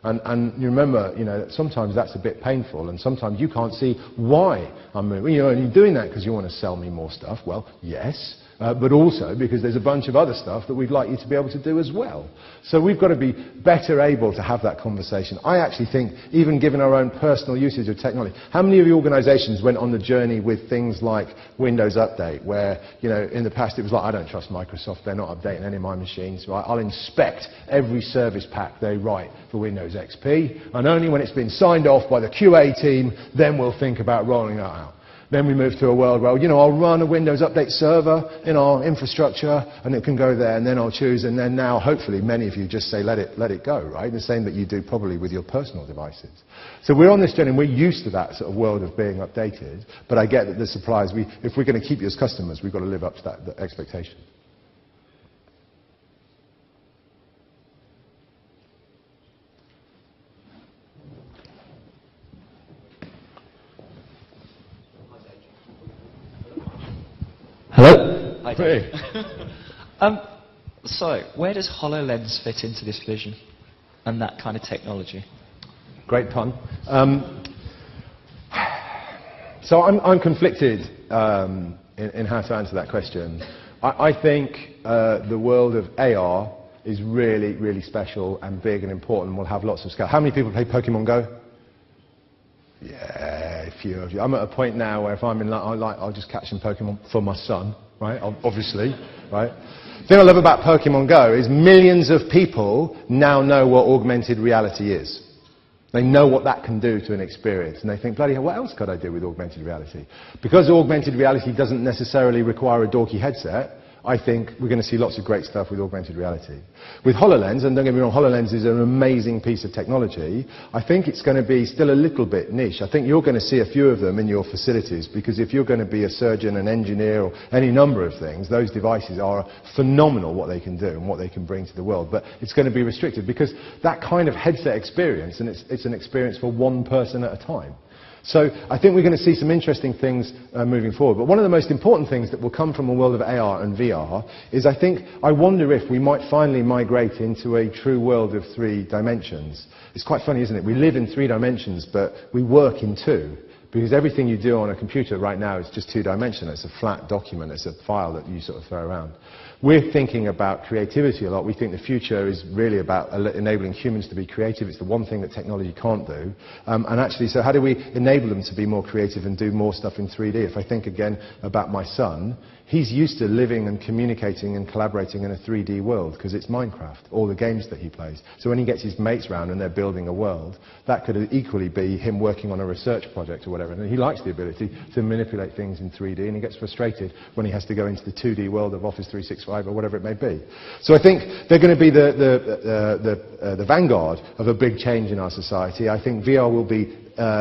And you remember, sometimes that's a bit painful, and sometimes you can't see why I'm moving. And you're doing that because you want to sell me more stuff. Well, yes. But also because there's a bunch of other stuff that we'd like you to be able to do as well. So we've got to be better able to have that conversation. I actually think, even given our own personal usage of technology, how many of your organizations went on the journey with things like Windows Update, where, in the past it was like, I don't trust Microsoft, they're not updating any of my machines, right? I'll inspect every service pack they write for Windows XP, and only when it's been signed off by the QA team, then we'll think about rolling that out. Then we move to a world where, I'll run a Windows Update server in our infrastructure, and it can go there, and then I'll choose, and then now, hopefully, many of you just say, let it go, right? The same that you do probably with your personal devices. So we're on this journey, and we're used to that sort of world of being updated, but I get that the suppliers, if we're going to keep you as customers, we've got to live up to that expectation. Hello? Hi, Hey. So, where does HoloLens fit into this vision and that kind of technology? Great pun. So I'm conflicted in how to answer that question. I think the world of AR is really, really special and big and important and will have lots of scale. How many people play Pokemon Go? Yeah, a few of you. I'm at a point now where if I'm in I'll just catch some Pokemon for my son, right? Obviously, right? The thing I love about Pokemon Go is millions of people now know what augmented reality is. They know what that can do to an experience, and they think, bloody hell, what else could I do with augmented reality? Because augmented reality doesn't necessarily require a dorky headset, I think we're going to see lots of great stuff with augmented reality. With HoloLens, and don't get me wrong, HoloLens is an amazing piece of technology, I think it's going to be still a little bit niche. I think you're going to see a few of them in your facilities, because if you're going to be a surgeon, an engineer, or any number of things, those devices are phenomenal what they can do and what they can bring to the world. But it's going to be restricted, because that kind of headset experience, and it's an experience for one person at a time. So I think we're going to see some interesting things moving forward. But one of the most important things that will come from a world of AR and VR is I wonder if we might finally migrate into a true world of 3 dimensions. It's quite funny, isn't it? We live in 3 dimensions, but we work in 2. Because everything you do on a computer right now is just 2-dimensional. It's a flat document. It's a file that you sort of throw around. We're thinking about creativity a lot. We think the future is really about enabling humans to be creative. It's the one thing that technology can't do. And actually, so how do we enable them to be more creative and do more stuff in 3D? If I think again about my son, he's used to living and communicating and collaborating in a 3D world, because it's Minecraft, all the games that he plays. So when he gets his mates round and they're building a world, that could equally be him working on a research project or whatever. And he likes the ability to manipulate things in 3D, and he gets frustrated when he has to go into the 2D world of Office 365 or whatever it may be. So I think they're going to be the vanguard of a big change in our society. I think VR will be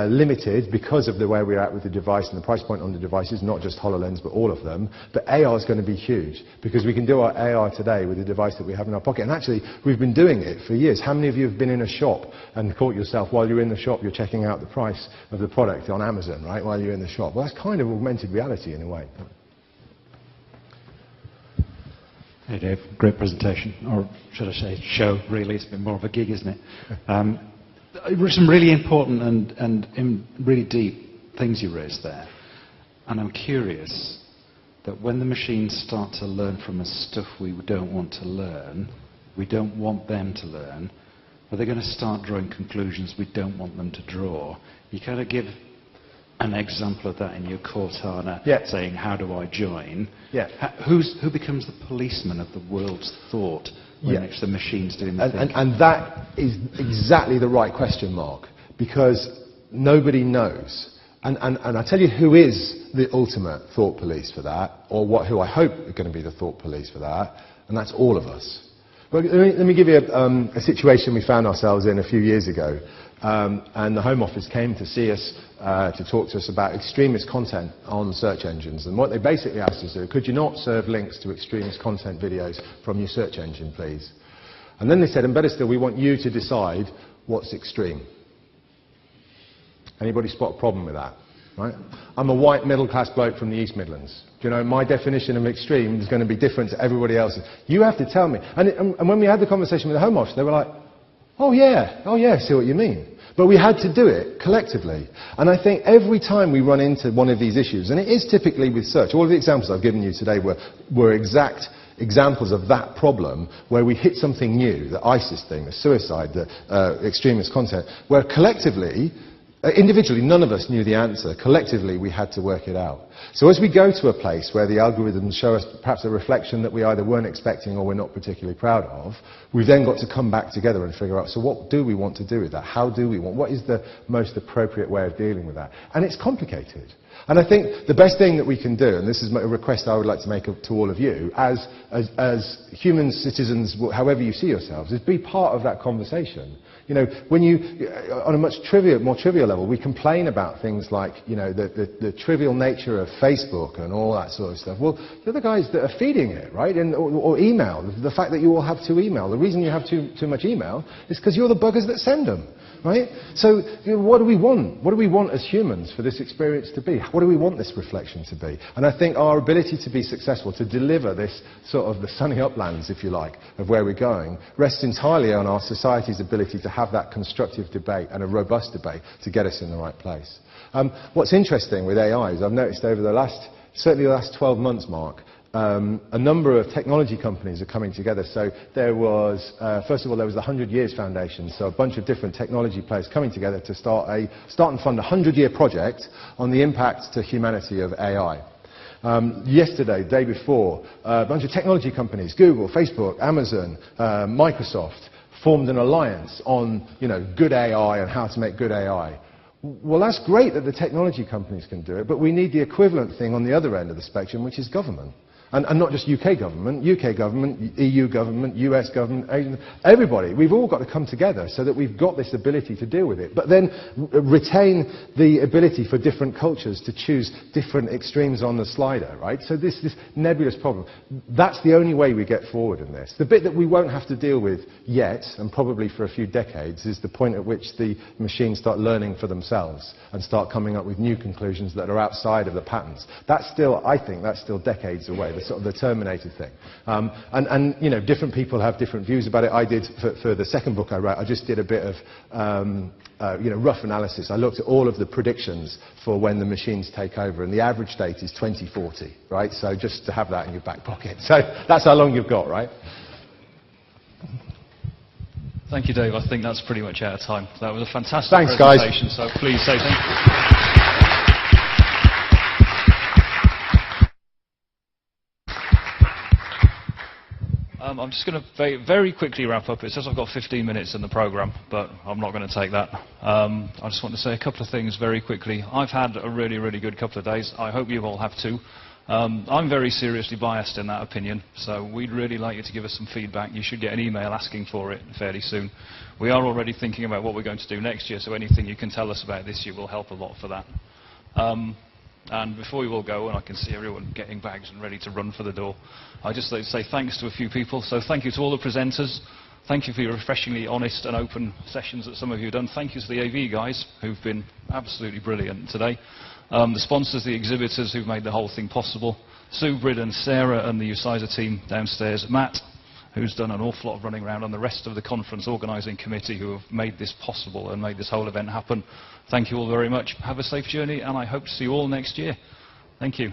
limited because of the way we're at with the device and the price point on the devices, not just HoloLens, but all of them. But AR is going to be huge, because we can do our AR today with the device that we have in our pocket. And actually, we've been doing it for years. How many of you have been in a shop and caught yourself while you're in the shop, you're checking out the price of the product on Amazon, right, while you're in the shop? Well, that's kind of augmented reality in a way. Hey Dave, great presentation, or should I say show, really. It's been more of a gig, isn't it? Some really important and really deep things you raised there. And I'm curious that when the machines start to learn from us stuff we don't want to learn, we don't want them to learn, are they going to start drawing conclusions we don't want them to draw? You kind of give an example of that in your Cortana, saying, how do I join? Who becomes the policeman of the world's thought when it's the machines doing the thinking? And that is exactly the right question, Mark, because nobody knows. And I tell you who is the ultimate thought police for that, or who I hope are going to be the thought police for that, and that's all of us. Well, let me give you a situation we found ourselves in a few years ago. And the Home Office came to see us to talk to us about extremist content on search engines. And what they basically asked us to do, could you not serve links to extremist content videos from your search engine, please? And then they said, and better still, we want you to decide what's extreme. Anybody spot a problem with that? Right? I'm a white middle-class bloke from the East Midlands. Do you know, my definition of extreme is going to be different to everybody else's. You have to tell me. And when we had the conversation with the Home Office, they were like, oh yeah, I see what you mean. But we had to do it collectively. And I think every time we run into one of these issues, and it is typically with search, all of the examples I've given you today were exact examples of that problem, where we hit something new, the ISIS thing, the suicide, the extremist content, where collectively, individually, none of us knew the answer. Collectively, we had to work it out. So as we go to a place where the algorithms show us perhaps a reflection that we either weren't expecting or we're not particularly proud of, we've then got to come back together and figure out, so what do we want to do with that? How do we want? What is the most appropriate way of dealing with that? And it's complicated. And I think the best thing that we can do, and this is a request I would like to make to all of you, as human citizens, however you see yourselves, is be part of that conversation. You know, when you, on a much more trivial level, we complain about things like, you know, the trivial nature of Facebook and all that sort of stuff. Well, you're the guys that are feeding it, right? Or email. The fact that you all have 2 email. The reason you have too much email is because you're the buggers that send them. Right? So, you know, what do we want? What do we want as humans for this experience to be? What do we want this reflection to be? And I think our ability to be successful, to deliver this sort of the sunny uplands, if you like, of where we're going, rests entirely on our society's ability to have that constructive debate and a robust debate to get us in the right place. What's interesting with AI is I've noticed over certainly the last 12 months, Mark, a number of technology companies are coming together. So there was, first of all, there was the 100 Years Foundation, so a bunch of different technology players coming together to start and fund a 100-year project on the impact to humanity of AI. Yesterday, the day before, a bunch of technology companies, Google, Facebook, Amazon, Microsoft, formed an alliance on, you know, good AI and how to make good AI. Well, that's great that the technology companies can do it, but we need the equivalent thing on the other end of the spectrum, which is government. And not just UK government, EU government, US government, Asian, everybody. We've all got to come together so that we've got this ability to deal with it. But then retain the ability for different cultures to choose different extremes on the slider, right? So this nebulous problem, that's the only way we get forward in this. The bit that we won't have to deal with yet, and probably for a few decades, is the point at which the machines start learning for themselves and start coming up with new conclusions that are outside of the patterns. That's still, I think, that's still decades away. Sort of the Terminator thing. And you know, different people have different views about it. I did, for the second book I wrote, I just did a bit of you know, rough analysis. I looked at all of the predictions for when the machines take over, and the average date is 2040, right? So just to have that in your back pocket. So that's how long you've got, right? Thank you, Dave. I think that's pretty much out of time. That was a fantastic Guys. presentation, so please say thank you. I'm just going to very quickly wrap up. It says I've got 15 minutes in the programme, but I'm not going to take that. I just want to say a couple of things very quickly. I've had a really, really good couple of days. I hope you all have too. I'm very seriously biased in that opinion, so we'd really like you to give us some feedback. You should get an email asking for it fairly soon. We are already thinking about what we're going to do next year, so anything you can tell us about this year will help a lot for that. And before we all go, and I can see everyone getting bags and ready to run for the door, I'd just like to say thanks to a few people. So thank you to all the presenters. Thank you for your refreshingly honest and open sessions that some of you have done. Thank you to the AV guys, who've been absolutely brilliant today. The sponsors, the exhibitors who've made the whole thing possible. Sue, Brid and Sarah and the UCISA team downstairs. Matt, who's done an awful lot of running around, and the rest of the conference organising committee who have made this possible and made this whole event happen. Thank you all very much. Have a safe journey, and I hope to see you all next year. Thank you.